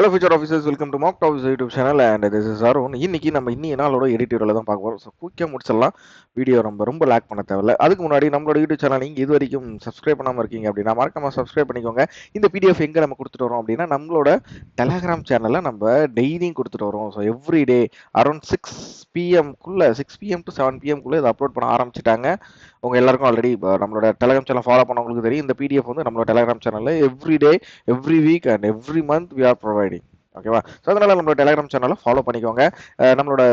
Hello future officers, welcome to mock tops YouTube channel and this is Arun. இன்னைக்கு நம்ம நாளோட எடிட்டோரியில் தான் பார்க்க போகிறோம். ஸோ குயிக்காக முடிச்சிடலாம். வீடியோ ரொம்ப லேக் பண்ண தேவையில்ல. அதுக்கு முன்னாடி நம்மளோட யூடியூப் சேனல் நீங்கள் இது வரைக்கும் சப்ஸ்கிரைப் பண்ணாமல் இருக்கீங்க அப்படின்னா மறக்காம சப்ஸ்கிரைப் பண்ணிக்கோங்க. இந்த பிடிஎஃப் எங்கே நம்ம கொடுத்துட்டு வரோம் அப்படின்னா நம்மளோட டெலகிராம் சேனலில் நம்ம டெய்லியும் கொடுத்துட்டு வரோம். So every day around 6 PM to 7 PM இதை அப்லோட் பண்ண ஆரம்பிச்சிட்டாங்க. உங்கள் எல்லாருக்கும் ஆல்ரெடி நம்மளோட டெலகிராம் சேனல் ஃபாலோ பண்ணவங்களுக்கு தெரியும். இந்த பிடிஎஃப் வந்து நம்மளோட டெலகிராம் சேனலில் every day, every week and every month we are providing. ஓகேவா? ஸோ அதனால் நம்மளோட டெலகிராம் சேனலை ஃபாலோ பண்ணிக்கோங்க. நம்மளோட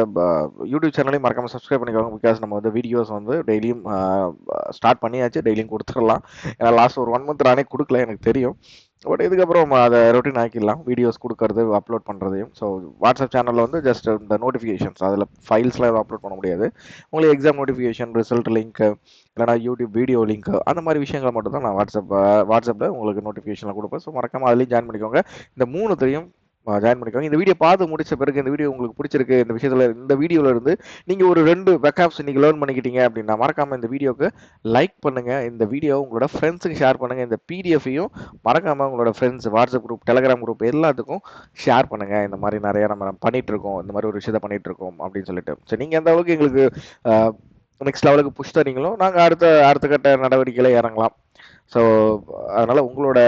யூடியூப் சேனலையும் மறக்காமல் சப்ஸ்கிரைப் பண்ணிக்கோங்க. பிகாஸ் நம்ம வந்து வீடியோஸ் வந்து டெய்லியும் ஸ்டார்ட் பண்ணியாச்சு, டெய்லியும் கொடுத்துடலாம். ஏன்னா லாஸ்ட் ஒரு 1 மந்த் நானே கொடுக்கல, எனக்கு தெரியும். பட் இதுக்கப்புறம் அதை ரொட்டீன் ஆக்கிடலாம், வீடியோஸ் கொடுக்கறது அப்லோட் பண்ணுறதையும். ஸோ வாட்ஸ்அப் சேனலில் வந்து ஜஸ்ட் இந்த நோட்டிஃபிகேஷன்ஸ், அதில் ஃபைல்ஸ்லாம் எதுவும் அப்லோட் பண்ண முடியாது. உங்களுக்கு எக்ஸாம் நோட்டிஃபிகேஷன், ரிசல்ட் லிங்க், இல்லைனா யூடியூப் வீடியோ லிங்க், அந்த மாதிரி விஷயங்களை மட்டும் தான் நான் வாட்ஸ்அப்பில் உங்களுக்கு நோட்டிஃபிகேஷனில் கொடுப்பேன். ஸோ மறக்காமல் அதுலேயும் ஜாயின் பண்ணிக்கோங்க. இந்த 3த்தையும் ஜாயின் பண்ணிக்கோங்க. இந்த வீடியோ பார்த்து முடிச்ச பிறகு இந்த வீடியோ உங்களுக்கு பிடிச்சிருக்கு, இந்த வீடியோல இருந்து நீங்க ஒரு 2 வெக்காப்ஸ் இன்னைக்கு லேர்ன் பண்ணிக்கிட்டீங்க அப்படின்னா மறக்காம இந்த வீடியோக்கு லைக் பண்ணுங்க. இந்த வீடியோ உங்களோட ஃப்ரெண்ட்ஸுக்கு ஷேர் பண்ணுங்க. இந்த பிடிஎஃபையும் மறக்காம உங்களோட friends, WhatsApp group, Telegram group எல்லாத்துக்கும் ஷேர் பண்ணுங்க. இந்த மாதிரி நிறைய நம்ம பண்ணிட்டு இருக்கோம், இந்த மாதிரி ஒரு விஷயத்த பண்ணிட்டு இருக்கோம் அப்படின்னு சொல்லிட்டு. சரி, நீங்க எந்த அளவுக்கு எங்களுக்கு நெக்ஸ்ட் லெவலுக்கு புஷ் தரீங்களோ நாங்கள் அடுத்த கட்ட நடவடிக்கையில இறங்கலாம். ஸோ அதனால் உங்களோட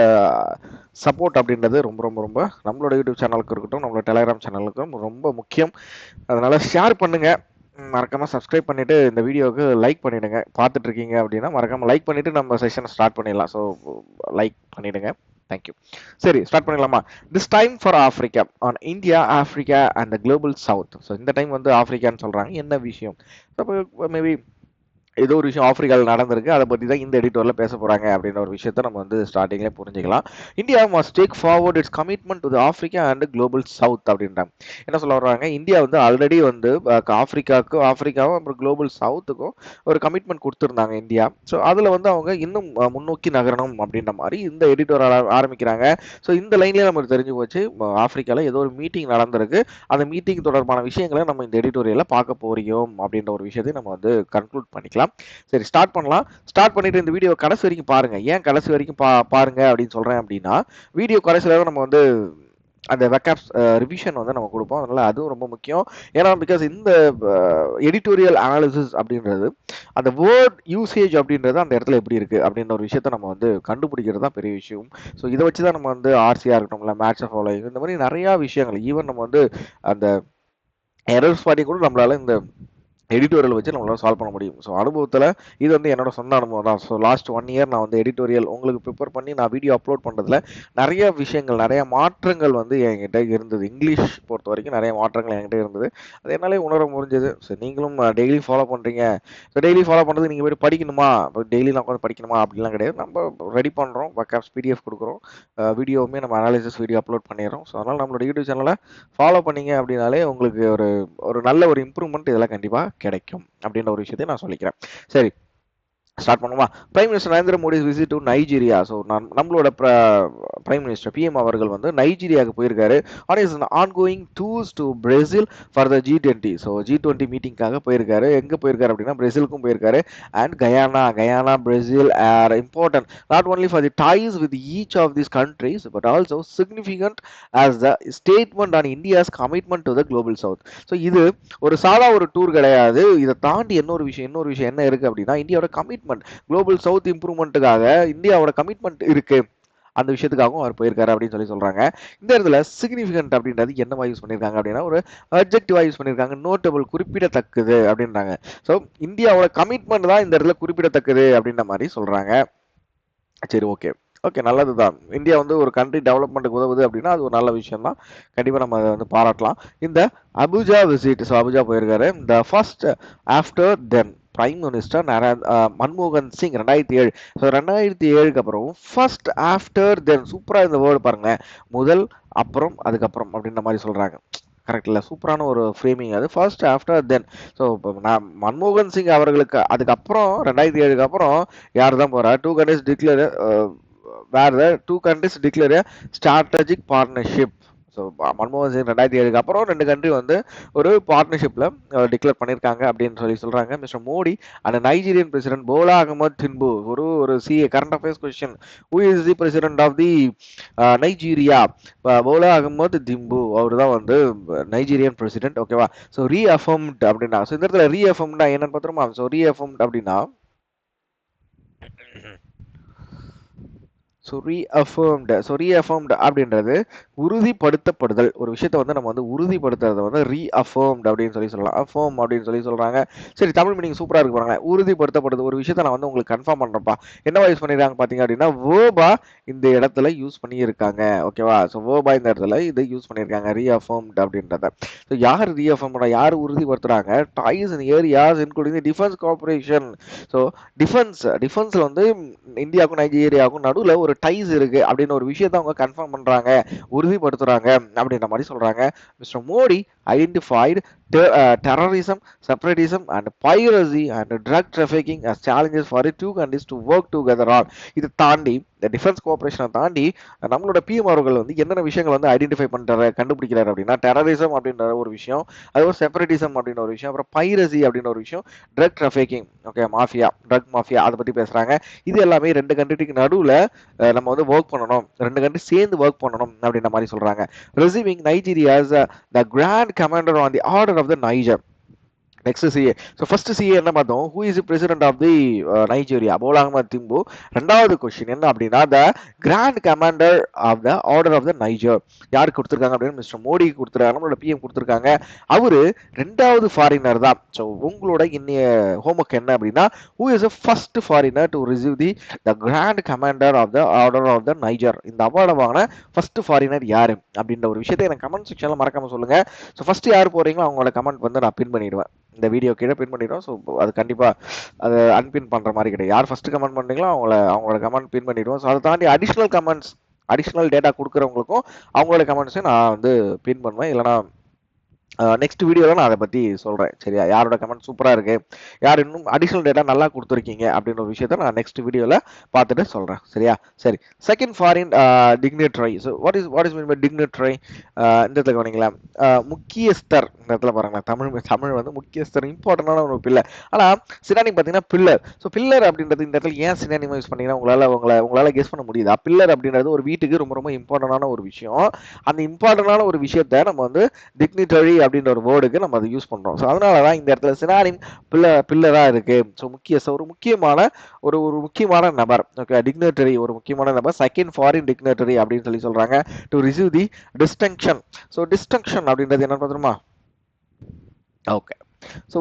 சப்போர்ட் அப்படின்றது ரொம்ப ரொம்ப ரொம்ப நம்மளோட யூடியூப் சேனலுக்கு இருக்கட்டும், நம்மளோட டெலகிராம் சேனலுக்கும் ரொம்ப முக்கியம். அதனால் ஷேர் பண்ணுங்கள். மறக்காமல் சப்ஸ்கிரைப் பண்ணிவிட்டு இந்த வீடியோவுக்கு லைக் பண்ணிவிடுங்க. பார்த்துட்டு இருக்கீங்க அப்படின்னா மறக்காமல் லைக் பண்ணிவிட்டு நம்ம செஷனை ஸ்டார்ட் பண்ணிடலாம். ஸோ லைக் பண்ணிவிடுங்க. தேங்க்யூ. சரி, ஸ்டார்ட் பண்ணிடலாமா? This time for Africa on India, Africa and the global south. So இந்த டைம் வந்து ஆஃப்ரிக்கான்னு சொல்கிறாங்க. என்ன விஷயம்? அப்போ மேபி ஏதோ ஒரு விஷயம் ஆஃப்ரிக்காவில் நடந்திருக்கு, அதை பற்றி தான் இந்த எடிட்டோரில் பேச போகிறாங்க அப்படின்ற ஒரு விஷயத்த நம்ம வந்து ஸ்டார்டிங்லேயே புரிஞ்சுக்கலாம். India must take forward it's commitment to Africa and global south அப்படின்றாங்க. என்ன சொல்ல வர்றாங்க? இந்தியா வந்து ஆல்ரெடி வந்து ஆஃப்ரிக்காவும் அப்புறம் குளோபல் சவுத்துக்கும் ஒரு கமிட்மெண்ட் கொடுத்துருந்தாங்க இந்தியா. ஸோ அதில் வந்து அவங்க இன்னும் முன்னோக்கி நகரணும் அப்படின்ற மாதிரி இந்த எடிட்டோர் ஆரம்பிக்கிறாங்க. ஸோ இந்த லைன்லேயே நமக்கு தெரிஞ்சு போச்சு, ஆஃப்ரிக்காவில் ஏதோ ஒரு மீட்டிங் நடந்திருக்கு. அந்த மீட்டிங் தொடர்பான விஷயங்களை நம்ம இந்த எடிட்டோரியலில் பார்க்க போறோம் அப்படின்ற ஒரு விஷயத்தை நம்ம வந்து கன்க்ளூட் பண்ணிக்கலாம். சரி, ஸ்டார்ட் பண்ணலாம். ஸ்டார்ட் பண்ணிட்டு இந்த வீடியோ கடைசி வரைக்கும் பாருங்க. ஏன் கடைசி வரைக்கும் பாருங்க அப்படின்னு சொல்றேன் அப்படின்னா, வீடியோ கடைசியில் நம்ம வந்து அந்த வெக்காப்ஸ் ரிவிஷன் வந்து நம்ம கொடுப்போம். அதனால அதுவும் ரொம்ப முக்கியம். ஏன்னா பிகாஸ் இந்த எடிட்டோரியல் அனாலிசிஸ் அப்படின்றது, அந்த வேர்ட் யூசேஜ் அப்படின்றது அந்த இடத்துல எப்படி இருக்கு அப்படின்ற ஒரு விஷயத்த நம்ம வந்து கண்டுபிடிக்கிறது தான் பெரிய விஷயம். ஸோ இதை வச்சு தான் நம்ம வந்து ஆர்சியா இருக்கட்டும், இல்லை மேட்ச் ஆஃப் ஃபாலோயிங், இந்த மாதிரி நிறைய விஷயங்கள், ஈவன் நம்ம வந்து அந்த எரர்ஸ் பாடி கூட நம்மளால இந்த எடிட்டோரியல் வச்சு நம்மளால சால்வ் பண்ண முடியும். ஸோ அனுபவத்தில் இது வந்து என்னோட சொந்த அனுபவம் தான். ஸோ லாஸ்ட் 1 இயர் நான் வந்து எடிட்டோரியல் உங்களுக்கு ப்ரிப்பேர் பண்ணி நான் வீடியோ அப்லோட் பண்ணுறதுல நிறைய விஷயங்கள், நிறைய மாற்றங்கள் வந்து என்கிட்ட இருந்தது. இங்கிலீஷ் பொறுத்த வரைக்கும் நிறைய மாற்றங்கள் என்கிட்ட இருந்தது. அது என்னாலே உணர முடிஞ்சது. ஸோ நீங்களும் டெய்லி ஃபாலோ பண்ணுறீங்க. ஸோ டெய்லி ஃபாலோ பண்ணுறது நீங்கள் போய் படிக்கணுமா, டெய்லி நான் உட்காந்து படிக்கணுமா அப்படிலாம் கிடையாது. நம்ம ரெடி பண்ணுறோம், வெக்காப்ஸ் பிடிஎஃப் கொடுக்குறோம், வீடியோவுமே நம்ம அனாலிசிஸ் வீடியோ அப்லோட் பண்ணிடுறோம். ஸோ அதனால் நம்மளோட யூடியூப் சேனலை ஃபாலோ பண்ணீங்க அப்படின்னாலே உங்களுக்கு ஒரு நல்ல ஒரு இம்ப்ரூவ்மெண்ட் இதெல்லாம் கண்டிப்பாக கிடைக்கும் அப்படின்ற ஒரு விஷயத்தை நான் சொல்லிக்கிறேன். சரி, ஸ்டார்ட் பண்ணுமா? Prime minister Narendra Modi visit to Nigeria. So நம்மளோட பிரைம் மினிஸ்டர் பிஎம் அவர்கள் வந்து நைஜீரியாவுக்கு போயிருக்காரு. On is ongoing tours to Brazil for the G20. So G20 மீட்டிங்காக போயிருக்காரு. எங்கே போயிருக்காரு அப்படின்னா பிரேசிலுக்கும் போயிருக்காரு. And Guyana Brazil are important not only for the ties with each of these countries but also significant as the statement on India's commitment to the global south. So இது ஒரு சாதா ஒரு டூர் கிடையாது. இதை தாண்டி இன்னொரு விஷயம் என்ன இருக்கு அப்படின்னா, இந்தியாவோட கமிட்மெண்ட் குளோபல் சவுத் இம்ப்ரூவ்மெண்ட்டுக்காக இந்தியாவோட கமிட்மெண்ட் இருக்கு. அந்த விஷயத்துக்காகவும் அவர் போயிருக்காரு அப்படின்னு சொல்றாங்க. இந்த இடத்துல சிக்னிஃபிகண்ட் அப்படின்றது என்னவா யூஸ் பண்ணியிருக்காங்க அப்படின்னா, ஒரு அட்ஜெக்டிவா யூஸ் பண்ணியிருக்காங்க. நோட்டபிள், குறிப்பிடத்தக்கது அப்படின்றாங்க. ஸோ இந்தியாவோட கமிட்மெண்ட் தான் இந்த இடத்துல குறிப்பிடத்தக்கது அப்படின்ற மாதிரி சொல்றாங்க. சரி, ஓகே, நல்லது தான். இந்தியா வந்து ஒரு கண்ட்ரி டெவலப்மெண்ட்டுக்கு உதவுது அப்படின்னா அது ஒரு நல்ல விஷயம் தான். கண்டிப்பாக நம்ம அதை வந்து பாராட்டலாம். இந்த அபுஜா விசிட், ஸோ அபுஜா போயிருக்காரு. இந்த ஃபர்ஸ்ட் ஆஃப்டர் தென் பிரைம் மினிஸ்டர் மன்மோகன் சிங் 2007. ஸோ 2007க்கு அப்புறம் ஃபர்ஸ்ட் ஆஃப்டர் தென், சூப்பராக இந்த வேர்டு பாருங்களேன், முதல் அப்புறம் அதுக்கப்புறம் அப்படின்ற மாதிரி சொல்கிறாங்க. கரெக்ட் இல்லை? சூப்பரான ஒரு ஃப்ரேமிங் அது. ஃபர்ஸ்ட் ஆஃப்டர் தென். ஸோ நான் மன்மோகன் சிங் அவர்களுக்கு அதுக்கப்புறம் 2007க்கு அப்புறம் யார் தான் போகிறா? 2 countries declare where the 2 countries declare a strategic partnership. So மன்மோகன் சிங் 2007க்கு அப்புறம் 2 கண்ட்ரி வந்து ஒரு பார்ட்னர்ஷிப்ல டிக்ளேர் பண்ணியிருக்காங்க அப்படின்னு சொல்றாங்க. Mister Modi and Nigerian president Bola Ahmed Tinubu ஒரு ஒரு CA current affairs question. Who is the president of the Nigeria? Bola Ahmed Tinubu அவர் தான் வந்து நைஜீரியன் பிரசிடென்ட். ஓகேவா? ஸோ ரீஅஃபர்ம்ட் அப்படின்னா, ஸோ இந்த இடத்துல ரீஅஃபர்ம்னா என்னன்னு பார்த்துருமா? ஸோ ரீஅஃபர்ம்ட் அப்படின்னா ரீஅஃபர்ம்டு அப்படின்றது உறுதிப்படுத்தப்படுதல். ஒரு விஷயத்தை வந்து நம்ம வந்து உறுதிப்படுத்துறத வந்து ரீஅஃபர்ம்டு அப்படின்னு சொல்லலாம். அஃபர்ம் அப்படின்னு சொல்றாங்க. சரி, தமிழ் மீனிங் சூப்பரா இருக்கு பாருங்க. உறுதிப்படுத்தப்படுது. ஒரு விஷயத்தை நான் வந்து உங்களுக்கு கன்ஃபார்ம் பண்றேன்ப்பா. என்னவா யூஸ் பண்ணிருக்காங்க பாத்தீங்க அப்படின்னா, வேர்பா இந்த இடத்துல யூஸ் பண்ணியிருக்காங்க. ஓகேவா? ஸோ வேர்பா இந்த இடத்துல இதை யூஸ் பண்ணியிருக்காங்க, ரீஅஃபர்ம்டு அப்படின்றத. ஸோ யார் ரீஅஃபர்ம்டா, யார் உறுதிப்படுத்துறாங்க? Ties in areas including the defence corporation. So டிஃபென்ஸ்ல வந்து இந்தியாவுக்கும் நைஜீரியாவுக்கும் நடுவில் ஒரு டைஸ் இருக்கு அப்படின்னு ஒரு விஷயத்தை அவங்க கன்ஃபார்ம் பண்றாங்க, உறுதிப்படுத்துறாங்க அப்படின்ற மாதிரி சொல்றாங்க. Mister Modi identified terrorism, separatism, and piracy and drug trafficking as challenges for the two countries to work together on. இது தாண்டி இந்த டிஃபென்ஸ் கோஆபரேஷனை தாண்டி நம்மளோட பிஎம் அவர்கள் வந்து என்னென்ன விஷயங்கள் வந்து ஐடென்டிஃபை பண்றாரு, கண்டுபிடிக்கிறாரு அப்படின்னா, டெரரிசம் அப்படின்ற ஒரு விஷயம், அதுவும் செப்பரேட்டிசம் அப்படின்ற ஒரு விஷயம், அப்புறம் பைரசி அப்படின்ற ஒரு விஷயம், drug trafficking, okay, mafia, drug mafia, அதை பத்தி பேசுறாங்க. இது எல்லாமே 2 கண்ட்ரிக்கு நடுவில் நம்ம வந்து ஒர்க் பண்ணணும், 2 கண்ட்ரி சேர்ந்து ஒர்க் பண்ணணும் அப்படின்ற மாதிரி சொல்றாங்க. Receiving Nigeria's the grand commander on the order of the Niger. Next CA. So first CA என்ன பார்த்தோம்? Who is the president of the Nigeria? Bola Ahmed Tinubu. ரெண்டாவது கொஸ்டின் என்ன அப்படின்னா, the grand commander of the order of the Niger யாருக்கு கொடுத்துருக்காங்க அப்படின்னு mister Modi கொடுத்துருக்காங்க, நம்மளோட பிஎம் கொடுத்துருக்காங்க. அவரு 2வது ஃபாரினர் தான். ஸோ உங்களோட இன்னைய ஹோம்ஒர்க் என்ன அப்படின்னா, who is the first foreigner to receive the grand commander of the order of the Niger? இந்த அவார்டை வாங்கின ஃபர்ஸ்ட் ஃபாரினர் யாரு அப்படின்ற ஒரு விஷயத்தை எனக்கு கமெண்ட் செக்ஷன்ல மறக்காம சொல்லுங்க. ஸோ ஃபர்ஸ்ட் யார் போறீங்களோ அவங்களோட கமெண்ட் வந்து நான் பின் பண்ணிடுவேன், இந்த வீடியோ கீழே பின் பண்ணிடுவோம். ஸோ அது கண்டிப்பாக அதை அன்பின் பண்ணுற மாதிரி கிடையாது. யார் ஃபஸ்ட்டு கமெண்ட் பண்ணுறீங்களோ அவங்களோட கமெண்ட் பின் பண்ணிடுவோம். ஸோ அதை தாண்டி அடிஷ்னல் டேட்டா கொடுக்குறவங்களுக்கும் அவங்களோட கமெண்ட்ஸையும் நான் வந்து பின் பண்ணுவேன். இல்லைனா நெக்ஸ்ட் வீடியோவில் நான் அதை பற்றி சொல்கிறேன். சரியா? யாரோட கமெண்ட் சூப்பராக இருக்கு, யார் இன்னும் அடிஷ்னல் டேட்டா நல்லா கொடுத்துருக்கீங்க அப்படின்ற ஒரு விஷயத்த நான் நெக்ஸ்ட் வீடியோவில் பார்த்துட்டு சொல்கிறேன். சரியா? சரி, second foreign dignitary. So what is mean by dignitary? இந்த இடத்துல கவனிங்களா, முக்கியஸ்தர். இந்த இடத்துல பாருங்களேன், தமிழ் வந்து முக்கியஸ்தர், இம்பார்ட்டண்டான ஒரு பில்லர். ஆனால் சினானிம் பார்த்தீங்கன்னா பில்லர். ஸோ பில்லர் அப்படின்றது இந்த இடத்துல ஏன் சினானிம் யூஸ் பண்ணீங்கன்னா உங்களால் கெஸ் பண்ண முடியுதா? பில்லர் அப்படின்றது ஒரு வீட்டுக்கு ரொம்ப ரொம்ப இம்பார்ட்டண்டான ஒரு விஷயம். அந்த இம்பார்ட்டண்டான ஒரு விஷயத்த நம்ம வந்து டிக்னிட்டரி அப்படின்ற ஒரு வேர்டுக்கு நம்ம அதை யூஸ் பண்றோம். ஸோ அதனாலதான் இந்த இடத்துல சினானிம் பில்லரா இருக்கு. ஸோ ஒரு முக்கியமான நபர். ஓகே, டிக்னிட்டரி ஒரு முக்கியமான நபர், செகண்ட் ஃபாரின் டிக்னிட்டரி அப்படின்னு சொல்றாங்க, to receive the distinction. So distinction அப்படின்றது என்னன்னு பார்த்துருமா? ஓகே, ஸோ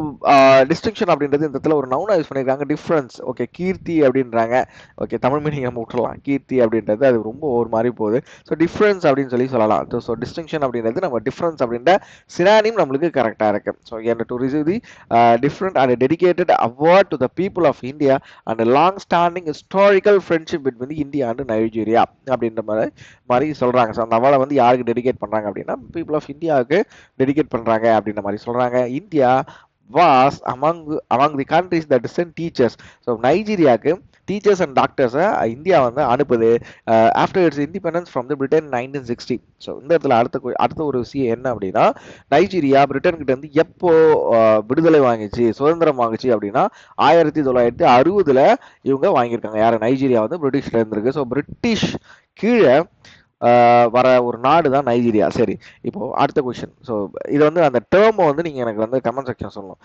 டிஸ்டிங்ஷன் அப்படின்றது இந்த இடத்துல ஒரு நவுனா யூஸ் பண்ணியிருக்காங்க, டிஃப்ரென்ஸ். ஓகே, கீர்த்தி அப்படின்றாங்க. ஓகே, தமிழ் மீனிங் நம்ம விட்டுறலாம். கீர்த்தி அப்படின்றது அது ரொம்ப ஒரு மாதிரி போகுது. ஸோ டிஃப்ரென்ஸ் அப்படின்னு சொல்லலாம். ஸோ டிஸ்டிங்ஷன் அப்படின்றது நம்ம டிஃப்ரென்ஸ் அப்படின்ற சினானிம் நம்மளுக்கு கரெக்டாக இருக்கு. So to receive the different and dedicated award to the people of India and long standing historical friendship between India and Nigeria அப்படின்ற மாதிரி சொல்றாங்க. ஸோ அந்த அவார்டை வந்து யாருக்கு டெடிகேட் பண்றாங்க அப்படின்னா, பீப்புள் ஆஃப் இந்தியாவுக்கு டெடிகேட் பண்றாங்க அப்படின்ற மாதிரி சொல்றாங்க. India was among the countries that sent teachers. So நைஜீரியாவுக்கு டீச்சர்ஸ் அண்ட் டாக்டர்ஸை இந்தியா வந்து அனுப்புது after its independence from the Britain 1960. So இந்த இடத்துல அடுத்த ஒரு விஷயம் என்ன அப்படின்னா, நைஜீரியா பிரிட்டன் கிட்ட இருந்து எப்போ விடுதலை வாங்கிச்சு, சுதந்திரம் வாங்கிச்சு அப்படின்னா 1960 இவங்க வாங்கியிருக்காங்க. யார்? நைஜீரியா வந்து பிரிட்டிஷ்ல இருந்திருக்கு. ஸோ பிரிட்டிஷ் கீழே வர ஒரு நாடு தான் நைஜீரியா. சரி, இப்போ அடுத்த கொஸ்டின். ஸோ இது வந்து அந்த டேர்மை வந்து நீங்கள் எனக்கு வந்து கமெண்ட் செக்ஷன் சொல்லணும்.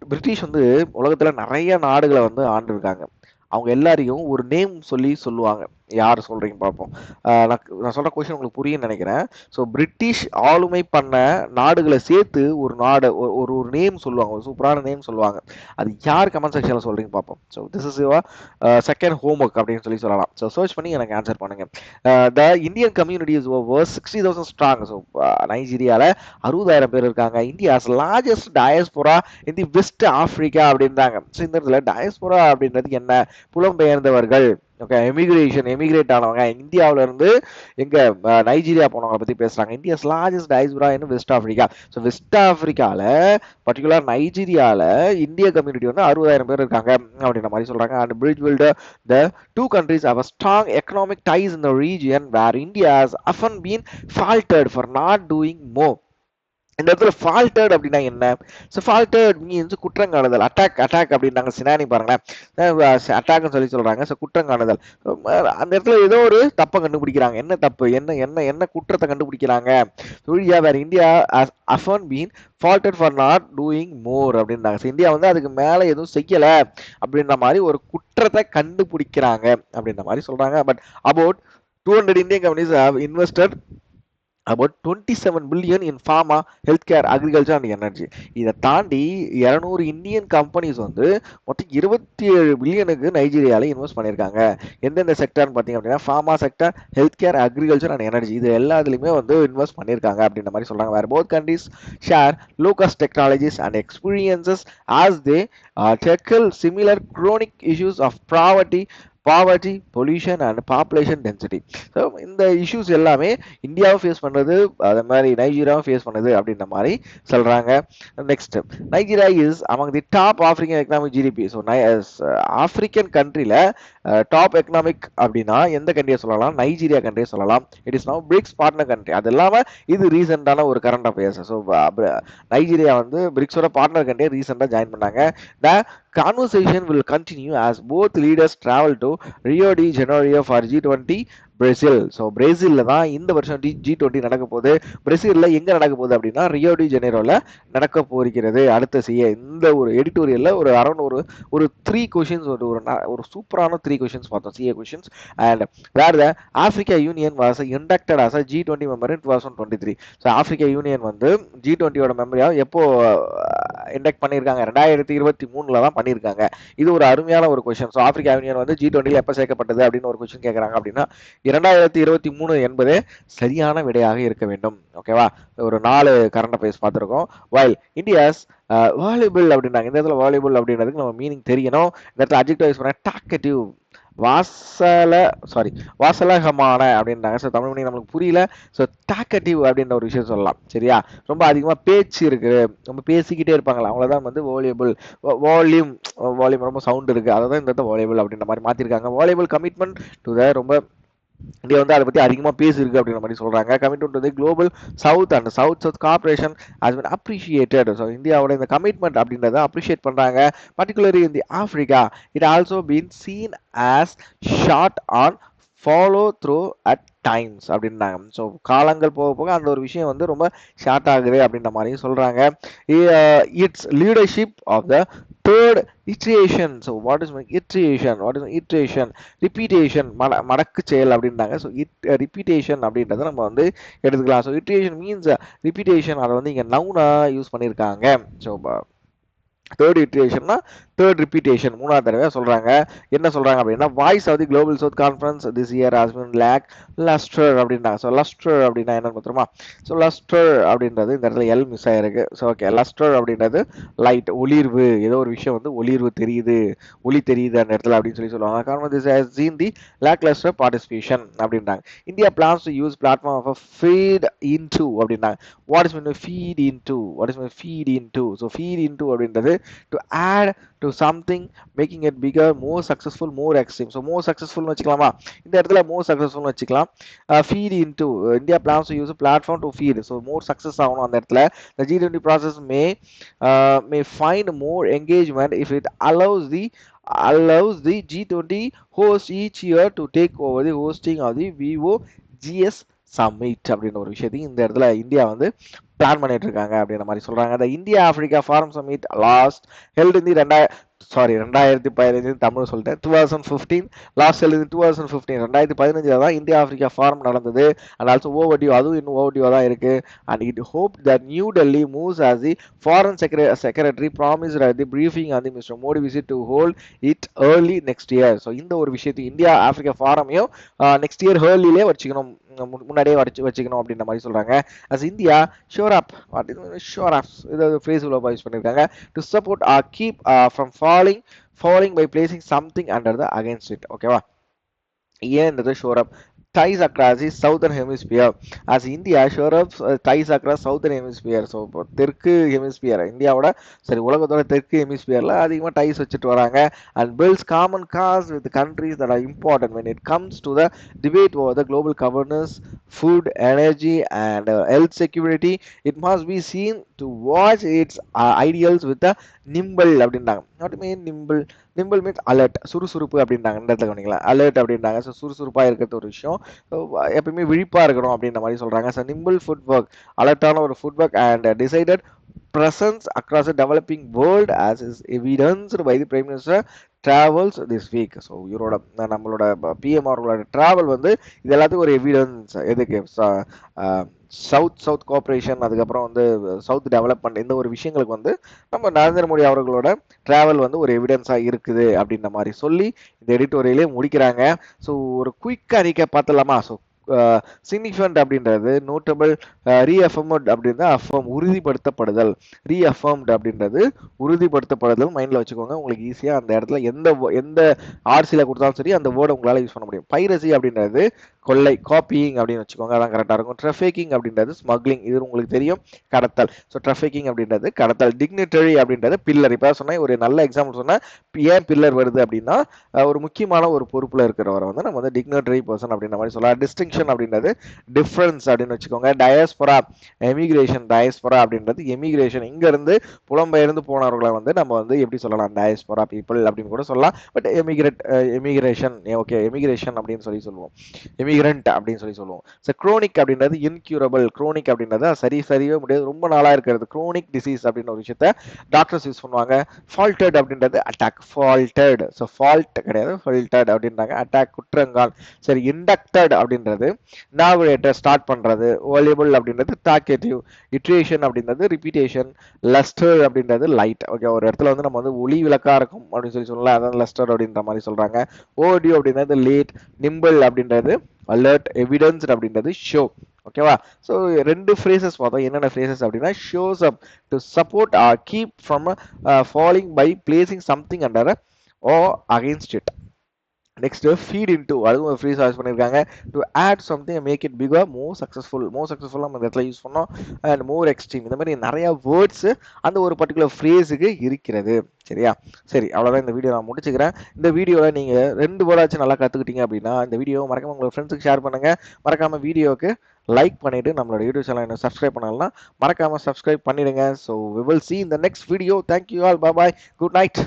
பிரிட்டிஷ் வந்து உலகத்தில் நிறைய நாடுகளை வந்து ஆண்டு இருக்காங்க. அவங்க எல்லாரையும் ஒரு நேம் சொல்லுவாங்க. யார் சொல்றீங்க பார்ப்போம். நான் சொல்ற கொஸ்டின் உங்களுக்கு புரியும்னு நினைக்கிறேன். ஸோ பிரிட்டிஷ் ஆளுமை பண்ண நாடுகளை சேர்த்து ஒரு நாடு ஒரு நேம் சொல்லுவாங்க, ஒரு சூப்பரான நேம் சொல்லுவாங்க. அது யார் கமெண்ட் செக்ஷன்ல சொல்றீங்க பார்ப்போம். So this is your second homework அப்படின்னு சொல்லலாம். ஸோ சர்ச் பண்ணி எனக்கு ஆன்சர் பண்ணுங்க. The Indian community is over 60,000 strong. So நைஜீரியாவில் 60,000 பேர் இருக்காங்க. இந்தியாஸ் லார்ஜஸ்ட் டயஸ்போரா இன் தி வெஸ்ட் ஆப்பிரிக்கா அப்படின்றாங்க. ஸோ இந்த இடத்துல டயஸ்போரா அப்படின்றது என்ன? புலம்பெயர்ந்தவர்கள். ஓகே, எமிகிரேட் ஆனவங்க இந்தியாவுல இருந்து எங்க நைஜீரியா போனவங்களை பத்தி பேசுறாங்க. India's largest diaspora in West Africa. So West ஆப்பிரிக்கால பர்டிகுலர் நைஜீரியால இந்திய கம்யூனிட்டி வந்து 60,000 பேர் இருக்காங்க அப்படின்ற மாதிரி சொல்றாங்க. And bridge builder the two countries have a strong economic ties in the region where India has often been faltered for not doing more. இந்த இடத்துல ஃபால்டட் அப்படின்னா என்ன? ஸோ ஃபால்டட் மீன்ஸ் குற்றங்காணுதல். அட்டாக் அப்படின்னாங்க சினானி பாருங்களேன். அட்டாக்னு சொல்லி சொல்றாங்க. ஸோ குற்றங்காணுதல். அந்த இடத்துல ஏதோ ஒரு தப்பை கண்டுபிடிக்கிறாங்க. என்ன தப்பு, என்ன என்ன என்ன குற்றத்தை கண்டுபிடிக்கிறாங்க? இந்தியா வேற India often been faulted for not doing more அப்படின்னாங்க. ஸோ இந்தியா வந்து அதுக்கு மேல எதுவும் செய்யல அப்படின்ற மாதிரி ஒரு குற்றத்தை கண்டுபிடிக்கிறாங்க அப்படின்ற மாதிரி சொல்றாங்க. But about 200 Indian companies have invested about 27 billion in pharma, healthcare, agriculture and energy. இதை தாண்டி 200 இந்தியன் கம்பெனிஸ் வந்து மொத்தம் 27 பில்லியனுக்கு நைஜீரியாவில் இன்வெஸ்ட் பண்ணியிருக்காங்க. எந்தெந்த செக்டர்னு பார்த்தீங்க அப்படின்னா pharma sector, health care, agriculture and energy, இது எல்லாத்துலேயுமே வந்து இன்வெஸ்ட் பண்ணியிருக்காங்க அப்படின்ற மாதிரி சொல்கிறாங்க. வேறு both countries share low cost technologies and experiences as they tackle similar chronic issues of poverty, pollution and population density. So இந்த இஷ்யூஸ் எல்லாமே இந்தியாவும் ஃபேஸ் பண்ணுறது, அதே மாதிரி நைஜீரியாவும் ஃபேஸ் பண்ணுது அப்படின்ற மாதிரி சொல்கிறாங்க. Next, Nigeria is among the top African economic GDP. So African கண்ட்ரியில் டாப் எக்கனாமிக் அப்படின்னா எந்த கண்ட்ரியை சொல்லலாம்? நைஜீரியா கண்ட்ரியை சொல்லலாம். It is now BRICS partner country. அது இல்லாமல் இது ரீசெண்டான ஒரு கரண்ட் அஃபேர்ஸ். ஸோ நைஜீரியா வந்து பிரிக்ஸோட பார்ட்னர் கண்ட்ரியை ரீசெண்டாக ஜாயின் பண்ணாங்க. த conversation will continue as both leaders travel to Rio de Janeiro for G20 Brazil. So பிரேசிலில் தான் இந்த வருஷம் G20 நடக்க போகுது. பிரேசிலில் எங்கே நடக்க போகுது அப்படின்னா ரியோ டி ஜெனீரோவில் நடக்க போகிறது. அடுத்த இந்த ஒரு எடிட்டோரியலில் ஒரு அரௌண்ட் ஒரு 3 கொஷின்ஸ், ஒரு சூப்பரான 3 கொஷின்ஸ் பார்த்தோம், CA questions. And where the Africa union was inducted as a G20 member in 2023. So Africa union வந்து G20யோட மெம்பரியாக எப்போ இண்டக்ட் பண்ணியிருக்காங்க? 2023 தான் பண்ணியிருக்காங்க. இது ஒரு அருமையான ஒரு கொஷின். ஸோ ஆஃப்ரிக்கா யூனியன் வந்து G20 எப்போ சேர்க்கப்பட்டது அப்படின்னு ஒரு கொஷின் கேட்குறாங்க அப்படின்னா 2023 என்பதே சரியான விடையாக இருக்க வேண்டும். ஓகேவா? ஒரு 4 கரண்ட் அஃபேர்ஸ் பார்த்துருக்கோம். வைல் இந்தியாஸ் வாலிபிள் அப்படின்னாங்க. இந்த இடத்துல வாலிபிள் அப்படின்றதுக்கு நம்ம மீனிங் தெரியணும். இந்த இடத்துல அட்ஜெக்டிவ் யூஸ் பண்ண டாக்கட்டிவ், வாசலகமான அப்படின்றாங்க. ஸோ தமிழ் மொழி நம்மளுக்கு புரியல. ஸோ டாக்கட்டிவ் அப்படின்ற ஒரு விஷயம் சொல்லலாம். சரியா? ரொம்ப அதிகமாக பேச்சு இருக்கு, ரொம்ப பேசிக்கிட்டே இருப்பாங்களா, அவங்களதான் வந்து வால்யூபிள். வால்யூம் ரொம்ப சவுண்ட் இருக்கு, அதை தான் இந்த இடத்துல வால்யூபிள் அப்படின்ற மாதிரி மாற்றிருக்காங்க. வால்யூபிள் கமிட்மெண்ட் டு த, ரொம்ப இந்தியா வந்து அதை பற்றி அதிகமாக பேசியிருக்கு அப்படின்ற மாதிரி சொல்கிறாங்க. Commitment to global south and south corporation has been appreciated. So இந்தியாவோட இந்த கமிட்மெண்ட் அப்படின்றத அப்ரிஷியேட் பண்ணுறாங்க. Particularly in the Africa it also been scene as shot on follow through at times அப்படின்றாங்க. ஸோ காலங்கள் போக போக அந்த ஒரு விஷயம் வந்து ரொம்ப ஷார்ட் ஆகுது அப்படின்ற மாதிரியும் சொல்கிறாங்க. It's leadership of the third iteration. So what is iteration? Repetition, மடக்கு செயல் அப்படின்றாங்க. ஸோ repetition அப்படின்றத நம்ம வந்து எடுத்துக்கலாம். ஸோ iteration மீன்ஸ் repetition, அதை வந்து இங்கே நவுனா யூஸ் பண்ணியிருக்காங்க. ஸோ தேர்ட் இட்ரேஷன்னா தேர்ட் ரிப்பீட்டேஷன், 3ஆவது தடவை சொல்றாங்க. என்ன சொல்றாங்க அப்படின்னா voice of the global south conference this year has been lacklustre அப்படின்றாங்க. ஸோ லஸ்டர் அப்படின்னா என்னன்னு பார்த்துருமா? ஸோ லஸ்டர் அப்படின்றது இந்த இடத்துல எல் மிஸ் ஆயிருக்கு. ஸோ ஓகே, லஸ்டர் அப்படின்றது லைட், ஒளிர்வு, ஏதோ ஒரு விஷயம் வந்து ஒளிர்வு தெரியுது, ஒளி தெரியுது அந்த இடத்துல அப்படின்னு சொல்லுவாங்க. காரணம் this has seen the lacklustre participation அப்படின்றாங்க. India plans to use platform of feed into அப்படின்றாங்க. What is mean feed into? So feed into அப்படின்றது to add to something, making it bigger, more successful, more extreme. So more successful வச்சுக்கலாமா? இந்த இடத்துல more successful வச்சுக்கலாம். feed into, India plans to use a platform to feed. So more success ஆகணும் அந்த இடத்துல. The G20 process may find more engagement if it allows the G20 host each year to take over the hosting of the Vivo GS summit அப்படின்ற ஒரு விஷயத்தையும் இந்த இடத்துல India வந்து plan பண்ணிட்டு இருக்காங்க அப்படின்ற மாதிரி சொல்றாங்க. இந்த India Africa forum summit last held in the 2015 Tamil சொல்லிட்டேன், 2015 லாஸ்ட் ஹெல்ட் இன் 2015, 2015 தான் இந்தியா ஆப்பிரிக்கா ஃபாரம் நடந்தது. அண்ட் ஆல்சோ ஓவர்டியூ, அதுவும் இன்னும் ஓவர்டியூ தான் இருக்கு. And it hope that New Delhi moves as the foreign secretary promised at the briefing on the Mr. Modi visit to hold it early next year. So இந்த ஒரு விஷயத்தை India Africa ஃபாரமையும் next year ஏர்லிலே வச்சுக்கணும், முன்னாடியே வச்சுக்கணும் அப்படின்ற மாதிரி சொல்றாங்க. as India shore up, இது phrase உள்ள யூஸ் பண்ணிருக்காங்க, to support or keep from falling by placing something under the against it. ஓகேவா? ஏன்றது shore up ties across the southern hemisphere as India shore up ties across southern hemisphere. So இப்போ தெற்கு hemisphere இந்தியாவோட சரி உலகத்தோட தெற்கு ஹெமிஸ்பியரில் அதிகமாக டைஸ் வச்சுட்டு வராங்க and builds common cause with the countries that are important when it comes to the debate over the global governance, food, energy and health security. It must be seen to watch its ideals with the nimble அப்படின்றாங்க. What mean nimble? Nimble means alert, சுறுசுறுப்பு அப்படின்றாங்க. இந்த இடத்துல கவனிங்களா, alert அப்படின்றாங்க. So சுறுசுறுப்பாக இருக்கிறது ஒரு விஷயம். ஸோ எப்பயுமே விழிப்பாக இருக்கணும் அப்படின்ற மாதிரி சொல்கிறாங்க. ஸோ நிம்பிள் ஃபுட் ஒர்க், அலர்ட்டான ஒரு food work and decided presence across the developing world as is evidenced by the Prime Minister travels this week. So இவரோட நம்மளோட பிஎம் அவர்களோட டிராவல் வந்து இது எல்லாத்துக்கும் ஒரு எவிடன்ஸ். எதுக்கு சவுத் கோஆப்ரேஷன், அதுக்கப்புறம் வந்து சவுத் டெவலப்மெண்ட், இந்த ஒரு விஷயங்களுக்கு வந்து நம்ம நரேந்திர மோடி அவர்களோட டிராவல் வந்து ஒரு எவிடன்ஸாக இருக்குது அப்படின்ற மாதிரி சொல்லி இந்த எடிட்டோரியலே முடிக்கிறாங்க. ஸோ ஒரு குயிக்காக அறிக்கை பார்த்துலாமா? ஸோ சிக்னிஃபிகண்ட் அப்படின்றது நோட்டபிள், ரீஅஃபர்ம்ட் அப்படின்றது அஃபர்ம் உறுதிப்படுத்தப்படுதல், ரீஅஃபர்ம்ட் அப்படின்றது உறுதிப்படுத்தப்படுதல் மைண்டில் வச்சுக்கோங்க. உங்களுக்கு ஈஸியாக அந்த இடத்துல எந்த ஆர்சியில் கொடுத்தாலும் சரி அந்த வேர்டை உங்களால் யூஸ் பண்ண முடியும். பைரசி அப்படின்றது கொள்ளை, காப்பியிங் அப்படின்னு வச்சுக்கோங்க, அதான் கரெக்டாக இருக்கும். ட்ராஃபிக்கிங் அப்படின்றது ஸ்மக்லிங், இது உங்களுக்கு தெரியும், கடத்தல். ஸோ ட்ராஃபிக்கிங் அப்படின்றது கடத்தல். டிக்னிட்டரி அப்படின்றது பில்லர். இப்போ சொன்னால் ஒரு நல்ல எக்ஸாம்பிள் சொன்னால் ஏன் பில்லர் வருது அப்படின்னா ஒரு முக்கியமான ஒரு பொறுப்பில் இருக்கிறவரை வந்து நம்ம வந்து டிக்னிட்டரி பர்சன் அப்படின்ற மாதிரி சொல்லலாம். டிஸ்டிங்ஷன் அப்படின்றது டிஃப்ரென்ஸ் அப்படின்னு வச்சுக்கோங்க. டயஸ்பொரா, எமிகிரேஷன். டயஸ்பொரா அப்படின்றது எமிகிரேஷன், இங்கேருந்து புலம்பெயர்ந்து போனவர்களை வந்து நம்ம வந்து எப்படி சொல்லலாம், டயஸ்பொரா பீப்புள் அப்படின்னு கூட சொல்லலாம். பட் எமிகிரேஷன் ஓகே, எமிகிரேஷன் அப்படின்னு சொல்லுவோம், எமிகிரண்ட் அப்படின்னு சொல்லுவோம். ஸோ குரோனிக் அப்படின்றது இன்க்யூரபிள். குரோனிக் அப்படின்றது சரியவே முடியாது, ரொம்ப நாளாக இருக்கிறது. குரோனிக் டிசீஸ் அப்படின்ற ஒரு விஷயத்த டாக்டர்ஸ் யூஸ் பண்ணுவாங்க. ஃபால்டட் அப்படின்றது அட்டாக், ஃபால்டட். ஸோ ஃபால்ட் கிடையாது, ஃபால்டட் அப்படின்றாங்க, அட்டாக், குற்றங்கால். சரி, இண்டக்டட் அப்படின்றது நாவரேட்டர், ஸ்டார்ட் பண்றது. வால்யூபிள் அப்படின்றது டாக்கேட்டிவ். இட்ரேஷன் அப்படின்றது ரிப்பீட்டேஷன். லஸ்டர் அப்படின்றது லைட். ஓகே, ஒரு இடத்துல வந்து நம்ம வந்து ஒளி விளக்கா இருக்கும் அப்படின்னு சொல்லலாம், அதான் லஸ்டர் அப்படின்ற மாதிரி சொல்றாங்க. ஓடியோ அப்படின்றது லேட். நிம்பிள் அப்படின்றது அலர்ட். எவிடன்ஸ் அப்படின்றது ஷோ. ஓகேவா? ஸோ ரெண்டு ஃப்ரேசஸ் பார்த்தோம். என்னென்ன ஃப்ரேசஸ் அப்படின்னா ஷோஸ் up to support or keep from falling by placing something under or against it. Next feed into, அதுவும் ஒரு ஃப்ரீஸ் யூஸ் பண்ணியிருக்காங்க. To add something make it bigger more successful. More successful நம்ம இந்த இடத்துல யூஸ் பண்ணோம். And more extreme, இந்த மாதிரி நிறைய வேர்ட்ஸ் அந்த ஒரு பர்டிகுலர் ஃப்ரேஸுக்கு இருக்கிறது. சரியா? சரி, அவ்வளோதான் இந்த வீடியோ நான் முடிச்சுக்கிறேன். இந்த வீடியோவில் நீங்கள் 2 வேர்டாச்சும் நல்லா கற்றுக்கிட்டீங்க அப்படின்னா இந்த வீடியோ மறக்காம உங்களோட ஃப்ரெண்ட்ஸுக்கு ஷேர் பண்ணுங்கள். மறக்காம வீடியோவுக்கு லைக் பண்ணிவிட்டு நம்மளோட யூடியூப் சேனல் என்ன சப்ஸ்கிரைப் பண்ணலாம், மறக்காமல் சப்ஸ்கிரைப் பண்ணிடுங்க. So we will see in the next video. Thank you all. Bye bye. Good night.